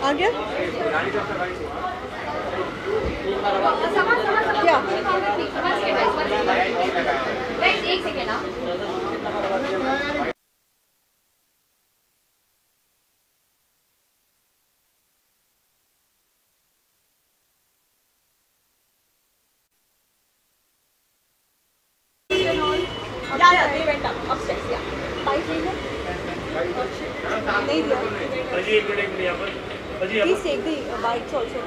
आ गया क्या? एक सेकेंड। नहीं दिया। Please take the bites also.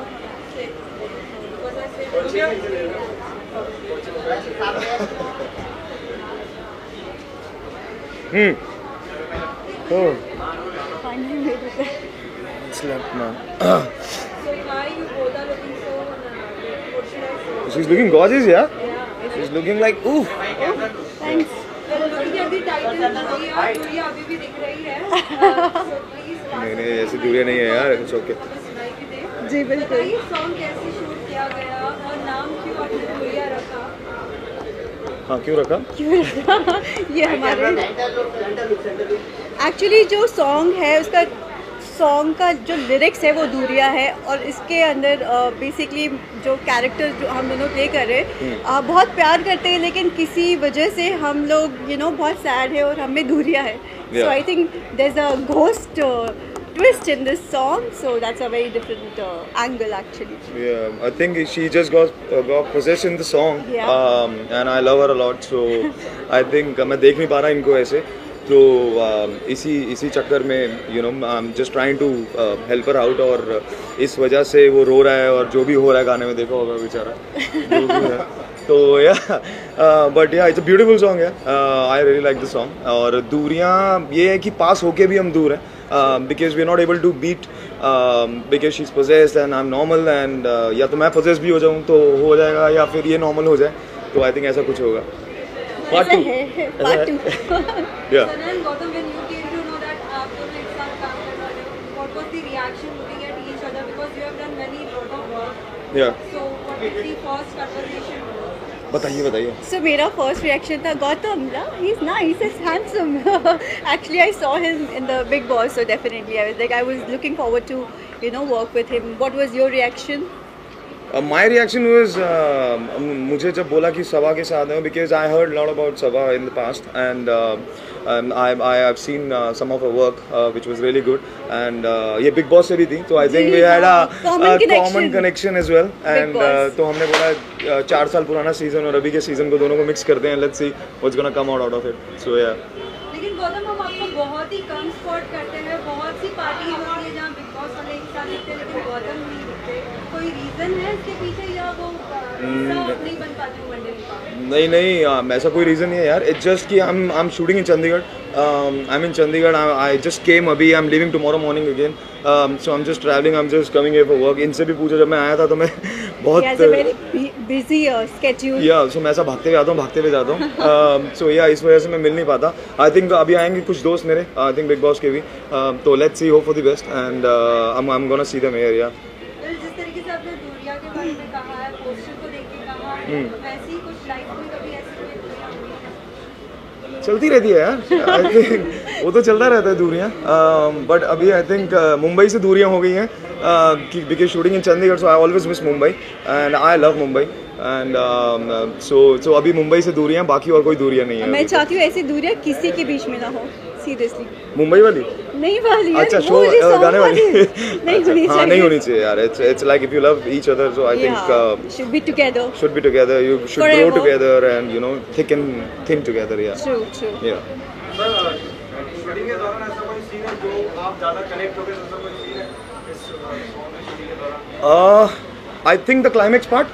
Oh. Finally made it there. Slept, man. So why you both are looking so? What should I say? She's looking gorgeous, yeah? Yeah. She's looking like, oof. Thanks. Looking at the title, दूरिया अभी भी दिख रही है. So please. नहीं ऐसी दूरिया नहीं है यार. It's okay. जी बिल्कुल. ये सॉन्ग कैसे शूट किया गया और नाम क्यों आपने दूरिया रखा? हाँ क्यों रखा? ये हमारे एक्चुअली जो सॉन्ग है उसका सॉन्ग का जो लिरिक्स है वो दूरिया है और इसके अंदर बेसिकली जो कैरेक्टर जो हम दोनों प्ले कर रहे हैं बहुत प्यार करते हैं लेकिन किसी वजह से हम लोग बहुत सैड है और हमें दूरिया है. So I think there is a ghost twist in this song, so that's a very different angle actually. Yeah, I think she just got possessed in the song. Yeah. And I love her a lot, so I think मैं देख नहीं पा रहा इनको ऐसे, तो इसी चक्कर में I'm just trying to help her out और इस वजह से वो रो रहा है और जो भी हो रहा है गाने में देखा होगा बेचारा. तो बट या इट्स अ ब्यूटीफुल सॉन्ग है. I really like the song. और दूरियाँ ये है कि पास होके भी हम दूर हैं because we're not able to beat because she's possessed and I'm normal and या तो मैं possessed भी हो जाऊँ तो हो जाएगा या फिर ये normal हो जाए, तो I think ऐसा कुछ होगा. Part 2. Yeah. Sanal, Gautam, when you came to know that आप दोनों एक साथ काम कर रहे हो, what was the reaction looking at each other because you have done many lot of work. Yeah. So what was the first conversation? बताइए. So मेरा first reaction था Gautam, he's nice, he's handsome. Actually I saw him in the Big Boss, so definitely I was looking forward to work with him. What was your reaction? My reaction was मुझे जब बोला कि सभा के साथ है, because I heard a lot about Sabha in the past and I have seen some of her work which was really good and ये Big Boss से भी थी, so I think we had a common connection as well and तो हमने बोला 4 साल पुराना season और अभी के सीजन को दोनों को मिक्स करते हैं, let's see what's gonna come out of it. So yeah. लेकिन गौतम हम आपको बहुत ही कम स्पॉट करते हैं, बहुत सी पार्टी होती है जहाँ बिग बॉस वाले एक साथ दिखते हैं लेकिन गौतम नहीं दिखते, कोई रीजन है इसके पीछे या वो नहीं बन पाते मंडली? नहीं ऐसा कोई रीज़न नहीं है यार. इट्स जस्ट कि I am shooting in Chandigarh. I am in Chandigarh. I just came अभी. I am leaving tomorrow morning again. So I am just travelling. I am just coming here for work. इनसे भी पूछा, जब मैं आया था तो मैं बहुत बिजी स्केड्यूल. या सो मैं ऐसा भागते हुए जाता हूँ. सो या इस वजह से मैं मिल नहीं पाता. आई थिंक अभी आएंगे कुछ दोस्त मेरे, आई थिंक बिग बॉस के भी, तो let's see, hope for the best and I am gonna see them here. या जिस तरीके से आपने दूरिया के बारे में कहा है, पोस्टर को देख के कहा है, वैसे ही कुछ लाइफ में कभी ऐसी चलती रहती है यार. आई थिंक वो तो चलता रहता है दूरियाँ, बट अभी आई थिंक मुंबई से दूरियाँ हो गई हैं because shooting in Chandigarh, so I always miss Mumbai and I love Mumbai and so अभी मुंबई से दूरियाँ, बाकी और कोई दूरियाँ नहीं है. मैं चाहती हूँ ऐसी दूरियाँ किसी के बीच में ना हो, सीरियसली. मुंबई वाली नहीं वाली. अच्छा, शो गाने वाली नहीं होनी चाहिए. हाँ, नहीं होनी चाहिए यार. It's like if you love each other, so I think should be together. You should grow together and thick and thin together. Yeah. True. Yeah. Shooting के दौरान ऐसा कोई सीन है जो आप ज़्यादा कनेक्ट हो गए, ऐसा कोई सीन है इस सॉन्ग में शूटिंग के दौरान? I think the climax part.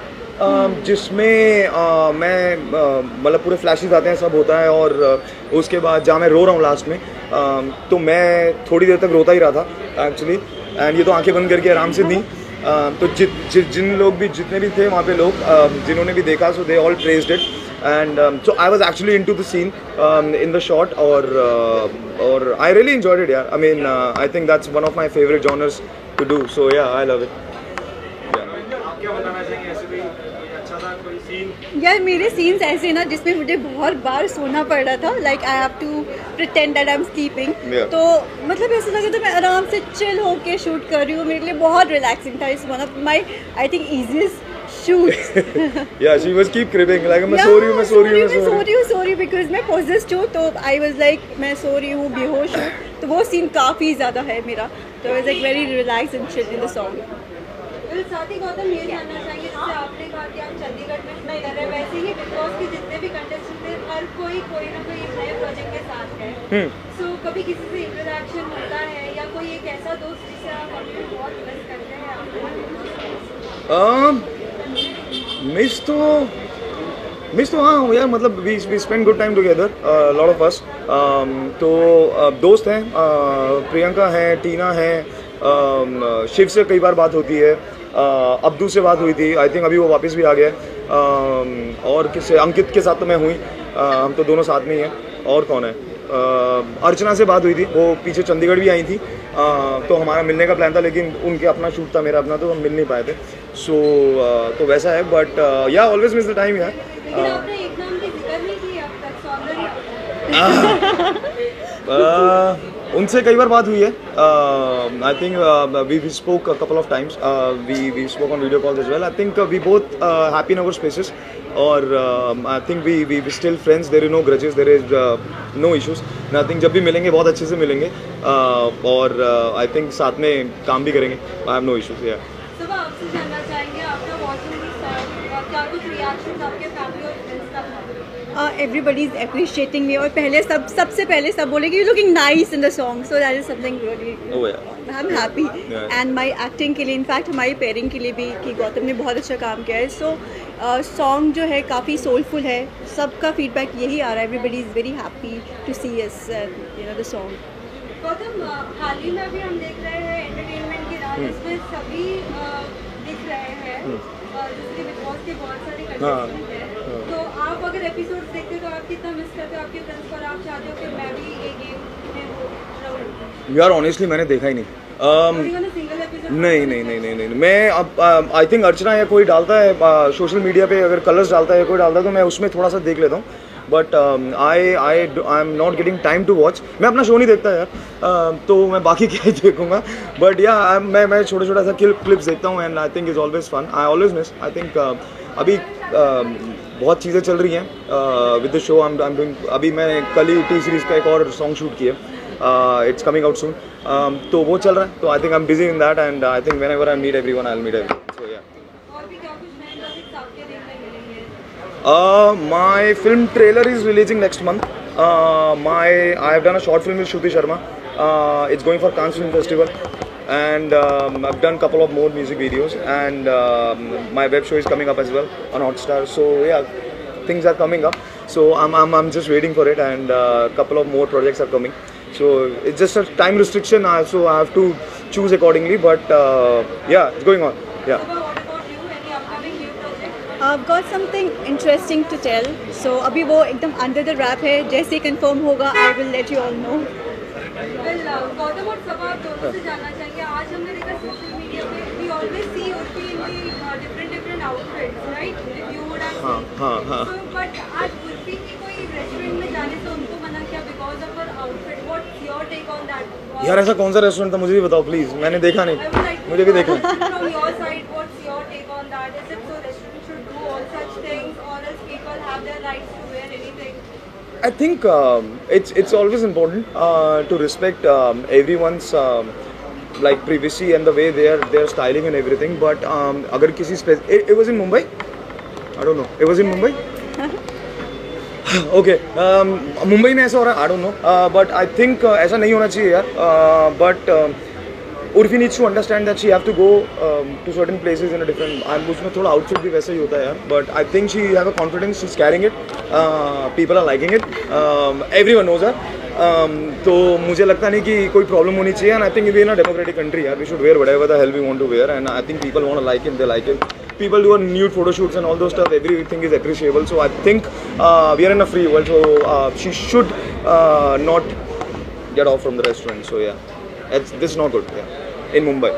जिसमें मैं मतलब पूरे फ्लैशेस आते हैं, सब होता है, और उसके बाद जहाँ मैं रो रहा हूँ लास्ट में, तो मैं थोड़ी देर तक रोता ही रहा था एक्चुअली, एंड ये तो आंखें बंद करके आराम से दी। तो जिन लोग भी, जितने भी थे वहाँ पे लोग, जिन्होंने भी देखा, so they all praised it, and so I was actually into the scene in the shot, और आई रियली एंजॉयड इट यार। I mean I think that's one of my favourite genres to do, so yeah I love it. आप क्या बताना चाहेंगे, ऐसे भी कोई अच्छा सा कोई सीन? यार मेरे सीन्स ऐसे ना जिसमें मुझे बहुत बार सोना पड़ रहा था, like I have to pretend that I am sleeping, तो मतलब ऐसा लगा था मैं आराम से चिल होके शूट कर रही हूँ। मेरे लिए बहुत रिलैक्सिंग था। It's one of my I think easiest shoot. Yeah she was keep creeping like मैं सो रही हूँ बिकॉज मैं पोजेस्ड हूँ, तो आई वाज लाइक मैं सो रही हूँ, बेहोश हूँ, तो वो सीन काफ़ी ज़्यादा है मेरा, तो I was like very relax and chill in the song. साथ ही गौतम ये जानना चाहेंगे, जैसे आपने कहा कि आप चंडीगढ़ में नहीं कर रहे, वैसे ही बिग बॉस के जितने भी कंटेस्टेंट थे हर कोई ना कोई नए प्रोजेक्ट के साथ है, सो कभी किसी से इंटरेक्शन होता है या कोई एक ऐसा दोस्त जिसे आप अभी बहुत मिस करते हैं मिस तो हाँ यार, मतलब we spend good time together, lot of us. तो दोस्त हैं, प्रियंका है, टीना है, शिव से कई बार बात होती है, अब्दू से बात हुई थी, आई थिंक अभी वो वापस भी आ गया है, और किससे, अंकित के साथ तो मैं हुई, हम तो दोनों साथ में ही हैं। और कौन है, अर्चना से बात हुई थी, वो पीछे चंडीगढ़ भी आई थी, तो हमारा मिलने का प्लान था, लेकिन उनके अपना शूट था, मेरा अपना, तो हम मिल नहीं पाए थे। सो तो वैसा है, बट या ऑलवेज मिस द टाइम यार। लेकिन आपने एक नाम की जिक्र नहीं की अब तक, सौंदर्य। उनसे कई बार बात हुई है, I think we spoke a couple of times, we spoke on video calls as well. I think we both happy in our spaces, और I think we still friends, there is no grudges, there is no issues, nothing. जब भी मिलेंगे बहुत अच्छे से मिलेंगे, और I think साथ में काम भी करेंगे, आई हैव नो इश्यूज। या सब आपसे जानना चाहेंगे, आपका वॉचिंग क्या कुछ रिएक्शन आपके फैमिली और फ्रेंड्स का? Everybody is appreciating me, और सबसे पहले सब बोले कि you looking nice in the song, so that is something really Oh, yeah. I'm happy, Yeah. and my acting के लिए, इनफैक्ट हमारी पेयरिंग के लिए भी, कि गौतम ने बहुत अच्छा काम किया है। सो सॉन्ग जो है काफ़ी सोलफुल है, सबका फीडबैक यही आ रहा है, everybody is very happy to see us the song। Gautam, हाल ही में अभी हम देख रहे हैं एंटरटेनमेंट के राज, इसमें सभी दिख रहे हैं, जिसके बिग बॉस के बहुत सारे कंटेस्टेंट हैं, तो आप अगर एपिसोड देखते हो तो आप कितना मिस करते हो आपके फ्रेंड्स को, और आप चाहते हो कि मैं भी ये गेम में रहूं? यार ऑनेस्टली मैंने देखा ही नहीं, सिंगल एपिसोड नहीं, मैं अब आई थिंक अर्चना या कोई डालता है सोशल मीडिया पे, अगर कलर्स डालता है, कोई डालता है, तो मैं उसमें थोड़ा सा देख लेता हूँ, but I am not getting time to watch. मैं अपना शो नहीं देखता यार, तो मैं बाकी क्या ही देखूंगा, बट या मैं छोटा सा क्लिप्स देखता हूँ, and I think is always fun. I always miss, I think अभी बहुत चीज़ें चल रही हैं with the show. I am doing, अभी मैं कल ही टी सीरीज़ का एक और सॉन्ग शूट किया, इट्स कमिंग आउट सून, तो वो चल रहा है, तो I think I am busy in that, and I think whenever I meet everyone I will meet everyone, so yeah. और भी क्या कुछ नए प्रोजेक्ट्स आपके देखने मिलेंगे? My film trailer is releasing next month. I have done a short film with Shruti Sharma. It's going for Cannes Film Festival, and I've done a couple of more music videos, and my web show is coming up as well on Hotstar. So yeah, things are coming up. So I'm just waiting for it, and a couple of more projects are coming. So it's just a time restriction, so I have to choose accordingly. But yeah, it's going on. Yeah. What about you? Any upcoming new project? I've got something interesting to tell, so अभी वो एकदम under the wrap है, जैसे ही confirm होगा I will let you all know। Well, Gautam और सब आप दोनों से जानना चाहेंगे, आज हमने देखा सोशल मीडिया पे we always see Urfi in the different outfits, right? If you would have seen. हाँ। So, but आज Urfi की कोई रेस्टोरेंट में जाने से उनको मना किया because of her outfit. What's your take on that? यार ऐसा कौन सा रेस्टोरेंट था, मुझे भी बताओ प्लीज़, मैंने देखा I नहीं, would like to मुझे भी देखना। know from your side, what's your take on that? Is it so restaurants should do all such things, or else people have their rights to wear anything? I think it's always important to respect everyone's like privacy and the way they're styling and everything. But अगर किसी it was in Mumbai? I don't know. It was in Mumbai? Okay. Mumbai में ऐसा हो रहा है, I don't know. But I think ऐसा नहीं होना चाहिए यार. But Urfi needs to understand that she have to go to certain places in a different. उसमें थोड़ा outfit भी वैसा ही होता है यार. But I think she have a confidence. She's carrying it. People are liking it. Everyone knows her. तो मुझे लगता नहीं कि कोई प्रॉब्लम होनी चाहिए. And I think we in a democratic country, यार, we should wear whatever the hell we want to wear. And I think people want to like it. They like it. People do nude photo shoots and all those stuff. Everything is appreciable. So I think we are in a free world. So she should not get off from the restaurant. So yeah, this is not good. Yeah, in Mumbai.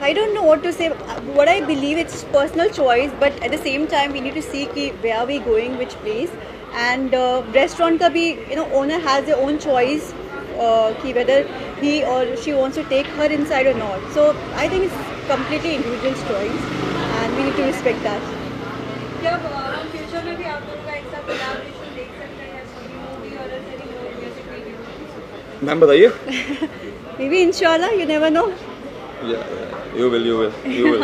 I don't know what to say. What I believe, it's personal choice, but at the same time we need to see कि where are we going, which place. And restaurant का भी, owner has their own choice कि whether he or she wants to take her inside or not. So I think it's completely individual's choice, and we need to respect that. क्या हम future में भी आप लोगों का एक साथ कोलैबोरेशन देख सकते हैं मूवी और ऐसे म्यूजिक वीडियो? मैम बताइए. Maybe inshallah, you never know. Yeah, you will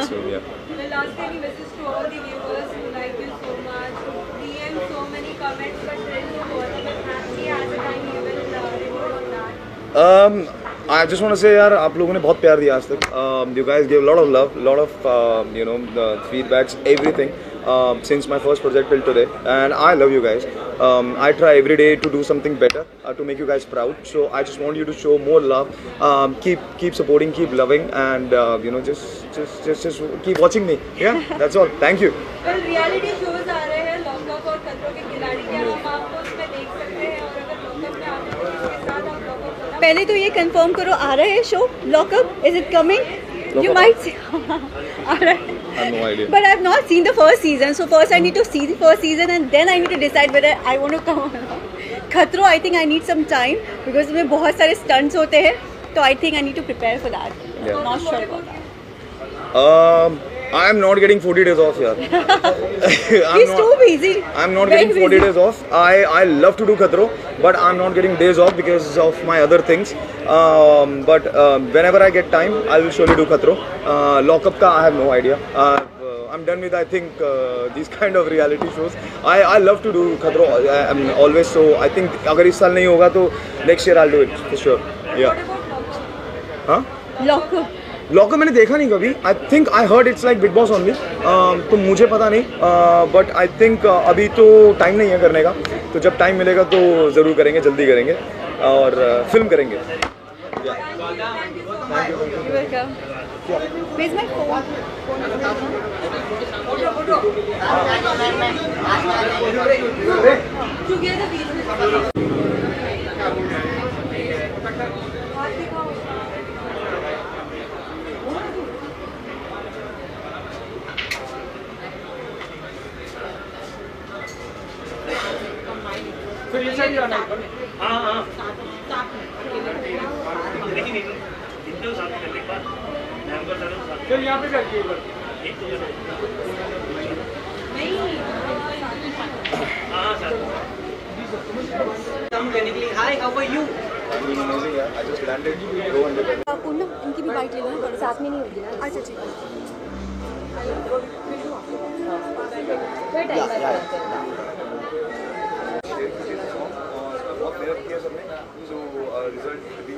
soon. Yeah. The last any message to all the viewers who like you so much, who DM so many comments, but there is no bother with Nancy as a time you will report on that. I just want to say यार, आप लोगों ने बहुत प्यार दिया आज तक. You guys gave a lot of love, lot of the feedbacks, everything since my first project till today, and I love you guys. I try every day to do something better to make you guys proud. So I just want you to show more love. Keep supporting, keep loving, and just keep watching me. Yeah, that's all. Thank you. Well, reality shows आ रहे हैं, lockup और खतरों के खिलाड़ी, क्या हम आपको उसमें देख सकते हैं? और अगर लॉकअप में आते हैं तो इसके साथ आप लॉकअप पहले तो ये कंफर्म करो, आ रहा है show lockup? Is it coming? You might see. All right. I have no idea. But I have not seen the first season, so first I need to see the first season and then I need to decide whether I want to come or not. खतरो, I think I need some time because इसमें बहुत सारे stunts होते हैं, तो I think I need to prepare for that. Yeah. Not sure about that. I am not getting 40 days off here. He's too busy. I'm not Very getting 40 busy. days off. I love to do Khatro, but I'm not getting days off because of my other things. But whenever I get time, I will surely do Khatro. Lockup ka, I have no idea. I'm done with, I think, these kind of reality shows. I love to do Khatro. I'm always, so I think अगर इस साल नहीं होगा तो next year I'll do it for sure. Yeah. हाँ? Lockup. Lockup मैंने देखा नहीं कभी. आई think I heard it's like big boss only, तो मुझे पता नहीं. बट आई थिंक अभी तो टाइम नहीं है करने का, तो जब टाइम मिलेगा तो ज़रूर करेंगे, जल्दी करेंगे और फिल्म करेंगे. You're welcome. Where's my phone? Together बीच में हाथ दिखाओ. फिर ये साइड जाना है. हाँ हाँ. फिर यहाँ पे करके एक बार. Hi, how are you? I just landed. Go and look at it. Poonam, इनकी भी बाइट ले लो ना, साथ में नहीं होगी ना. अच्छा ठीक है. बहुत मेहनत किया सबने, सो रिजल्ट भी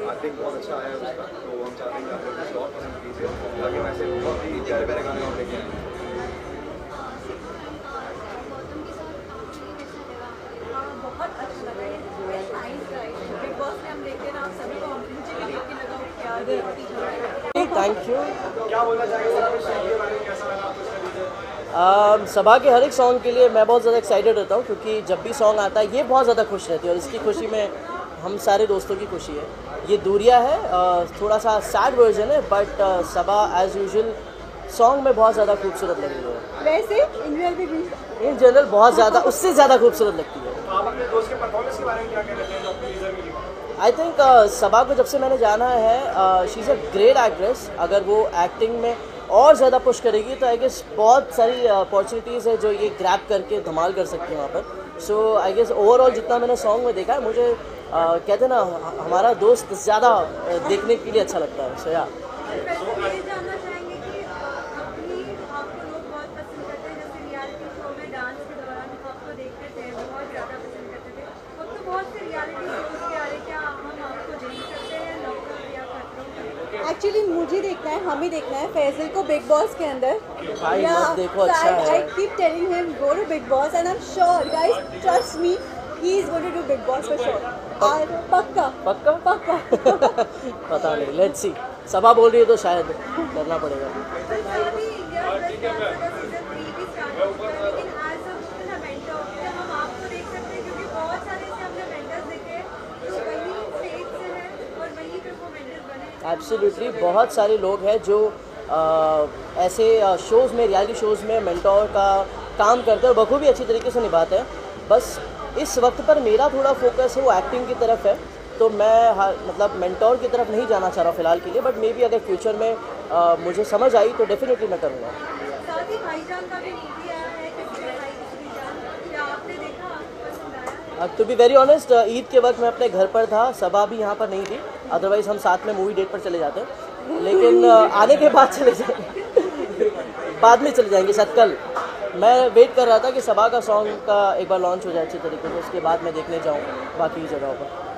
आई थिंक बहुत अच्छा आया है उसका. तो हम चाहते हैं कि आप लोग कुछ और पसंद कीजिए, ताकि मैं ऐसे बहुत ही प्यारे प्यारे गाने और लेके आए. बहुत अच्छा लगा ये नाइस गाइस. बिग बॉस में हम देखते हैं ना, आप सभी को मुझे भी देख के लगा क्या Thank you. क्या बोलना चाहेंगे सर? इस सॉन्ग के बारे में कैसा लगा आपको? सभा के हर एक सॉन्ग के लिए मैं बहुत ज़्यादा एक्साइटेड रहता हूँ, क्योंकि जब भी सॉन्ग आता है ये बहुत ज़्यादा खुश रहती है और इसकी खुशी में हम सारे दोस्तों की खुशी है. ये दूरिया है, थोड़ा सा सैड वर्जन है, बट सभा एज यूजुअल सॉन्ग में बहुत ज़्यादा खूबसूरत लग रही है. वैसे इन जनरल बहुत ज़्यादा, उससे ज़्यादा खूबसूरत लगती है. आप अपने दोस्त के परफॉर्मेंस के बारे में क्या कहते हैं जो आपको टीजर मिली? आई थिंक सभा को जब से मैंने जाना है, she is a great actress. अगर वो एक्टिंग में और ज़्यादा पुश करेगी तो आई गेस बहुत सारी अपॉर्चुनिटीज़ है जो ये ग्रैब करके धमाल कर सकती है वहाँ पर. सो आई गेस ओवरऑल जितना मैंने सॉन्ग में देखा है, मुझे कहते हैं ना, हमारा दोस्त ज़्यादा देखने के लिए अच्छा लगता है. सो या ये जानना चाहेंगे कि अपनी आपको लोग बहुत पसंद करते हैं, जैसे रियलिटी शो में डांस के दौरान आपको देखते थे, बहुत ज़्यादा पसंद करते थे. अब तो बहुत से रियलिटी शोज के आ रहे, क्या हम आपको देख सकते हैं लॉकअप एक्चुअली मुझे देखना है, हमें देखना है फैजल को बिग बॉस के अंदर। भाई मत देखो, अच्छा है। I keep telling him go to Bigg Boss and I am sure guys, trust me, he is going to do Bigg Boss for sure. पक्का पक्का पक्का। पता नहीं, लेट्स सी। सबा बोल रही है तो शायद करना पड़ेगा। अभी इंडिया सीजन 3 भी स्टार्ट हो चुका है, लेकिन आज हम मेंटर हम आपको देख सकते हैं क्योंकि बहुत सारे से हमने मेंटर्स देखे हैं जो वही स्टेज से हैं और वही पे वो मेंटर बने। एब्सोल्युटली, बहुत सारे लोग हैं जो ऐसे शोज़ में, रियलिटी शोज़ में मेंटोर का काम करते हैं और बखूबी अच्छी तरीके से निभाते हैं। बस इस वक्त पर मेरा थोड़ा फोकस है वो एक्टिंग की तरफ है, तो मैं मतलब मेंटोर की तरफ नहीं जाना चाह रहा फ़िलहाल के लिए, बट मे बी अगर फ्यूचर में मुझे समझ आई तो डेफिनेटली मैं करूँगा। साथ ही भाईजान का भी मूवी आया है, किसके भाई किसकी जान, क्या आपने देखा, आपको पसंद आया? To be very honest, Eid के वक्त मैं अपने घर पर था, सबा भी यहाँ पर नहीं थी, अदरवाइज़ हम साथ में मूवी डेट पर चले जाते, लेकिन आने के बाद चले जाएंगे, बाद में चले जाएंगे शायद कल। मैं वेट कर रहा था कि सबा का सॉन्ग का एक बार लॉन्च हो जाए अच्छे तरीके से, उसके बाद मैं देखने जाऊँ बाकी जगहों पर।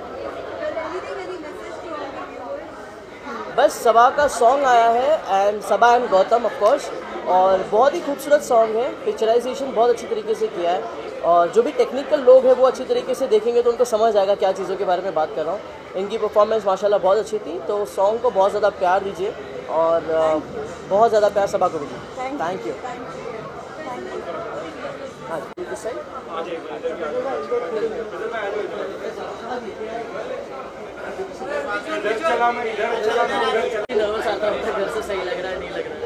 बस सबा का सॉन्ग आया है and Saba and Gautam of course, और बहुत ही खूबसूरत सॉन्ग है, पिक्चराइजेशन बहुत अच्छी तरीके से किया है, और जो भी टेक्निकल लोग हैं वो अच्छी तरीके से देखेंगे तो उनको समझ आएगा क्या चीज़ों के बारे में बात कर रहा हूँ। इनकी परफॉर्मेंस माशाल्लाह बहुत अच्छी थी, तो सॉन्ग को बहुत ज़्यादा प्यार दीजिए और बहुत ज़्यादा प्यार सबा को दीजिए। Thank you. हाँ जी, सही नर्वस आता है, घर से सही लग रहा है नहीं लग रहा है।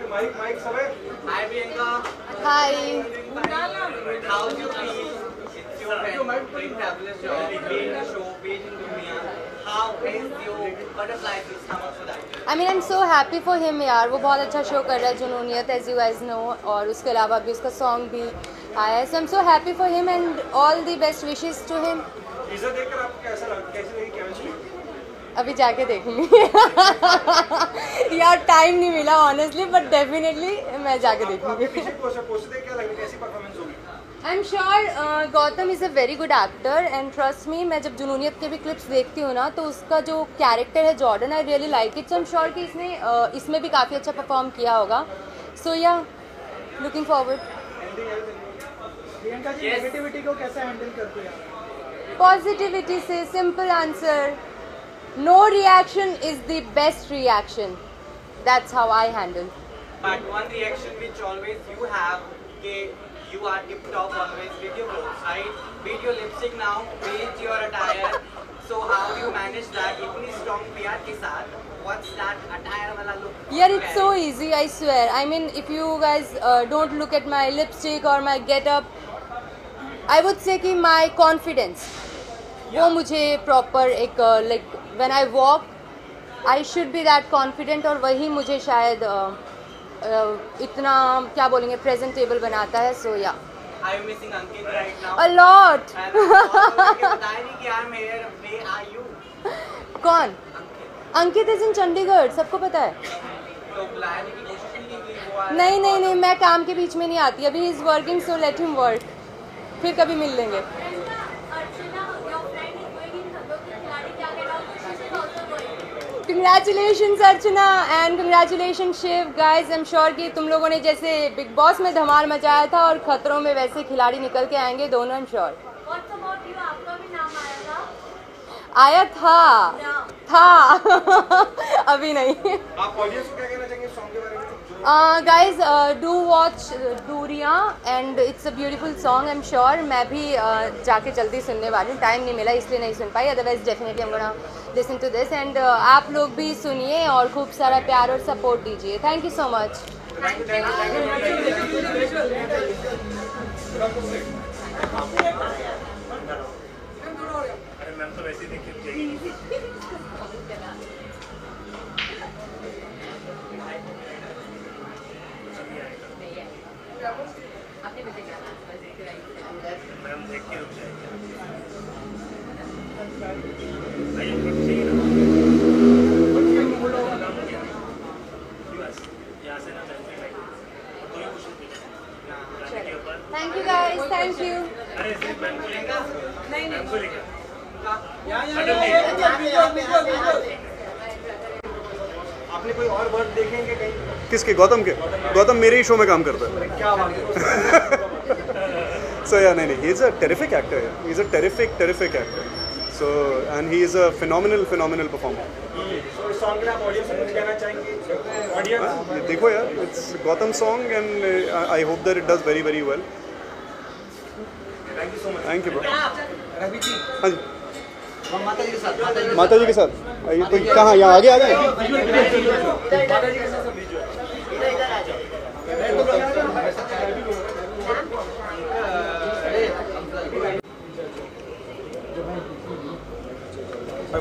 Mike, Saber. Hi, Priyanka. Hi. How do you feel? It's your very fabulous job. Being a show, being in Dunia. How is your butterfly stomach for that? I mean, I'm so happy for him यार, वो बहुत अच्छा show कर रहा है Junooniyat, as you guys know, और उसके अलावा भी उसका सॉन्ग भी आया है, so I'm so happy for him and all the best wishes to him. Teaser देखकर आपको कैसा लगा, कैसी लगी केमिस्ट्री? अभी जाके देखूंगी यार, टाइम नहीं मिला ऑनेस्टली, बट डेफिनेटली मैं जाके देखूंगी। पीछे पोस्टर देख क्या लग रहा है, कैसी परफॉर्मेंस होगी? आई am sure Gautam is a very good actor and trust me, मैं जब जुनूनियत के भी क्लिप्स देखती हूँ ना, तो उसका जो कैरेक्टर है Jordan, I really like it, so I am sure कि इसने इसमें भी काफ़ी अच्छा परफॉर्म किया होगा, so yeah looking forward. Priyanka ji negativity को कैसे हैंडल करती हैं? पॉजिटिविटी से, simple answer, no reaction is the best reaction, that's how I handle. But one reaction which always you have, you are tip top always with your clothes, right? With your lipstick now, with your attire. So how do you manage that? इतनी strong PR के साथ, what's that attire वाला look? Yeah, it's so easy, I swear. I mean, if you guys don't look at my lipstick or my get-up, I would say कि my confidence, वो मुझे proper एक like when I walk, I should be that confident, और वही मुझे शायद इतना क्या बोलेंगे प्रेजेंटेबल बनाता है, सो या। Are you missing Ankit right now? A lot. बताया नहीं कि यार मेरे where are you? कौन? अंकित इज इन चंडीगढ़, सबको पता है। तो बुलाने की कोशिश नहीं की वो आया? नहीं, मैं काम के बीच में नहीं आती, अभी he is working, so let him work, फिर कभी मिल लेंगे। Congratulations Archana and congratulations Shiv, guys I am sure कि तुम लोगों ने जैसे बिग बॉस में धमाल मचाया था और खतरों में वैसे खिलाड़ी निकल के आएंगे दोनों, आई एम श्योर। आपका भी नाम आया था अभी नहीं। आप ऑडियंस को क्या कहना चाहेंगे सॉन्ग के बारे में? गाइज डू वॉच दूरियां and it's a beautiful song, I am sure. मैं भी जाके जल्दी सुनने वाली हूँ, टाइम नहीं मिला इसलिए नहीं सुन पाई, अदरवाइज डेफिनेटली हम gonna listen to this and आप लोग भी सुनिए और खूब सारा प्यार और सपोर्ट दीजिए. Thank you so much. Thank you guys. Thank you. आपने कोई और वर्ड देखेंगे कहीं? किसके? गौतम के? गौतम मेरे ही शो में काम करता है. क्या बात है? So yeah, नहीं, he is a terrific actor. He is a terrific actor. So and he is a phenomenal performer. तो इस सॉन्ग के लिए आप ऑडियंस से कुछ कहना चाहेंगे? ऑडियंस देखो यार, it's Gautam's song and I hope that it does very well. Thank you so much. Thank you, bro. Ravi ji, हाँ जी. हम माता जी के साथ माता जी के साथ. तो कहाँ? यहाँ आगे आ जाए. माता जी के साथ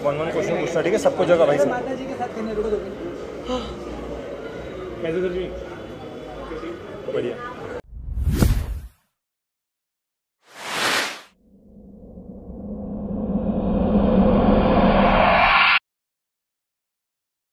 वन क्वेश्चन पूछना, ठीक है? सबको जगह भाई. माता जी के साथ कैसे सर जी? बढ़िया.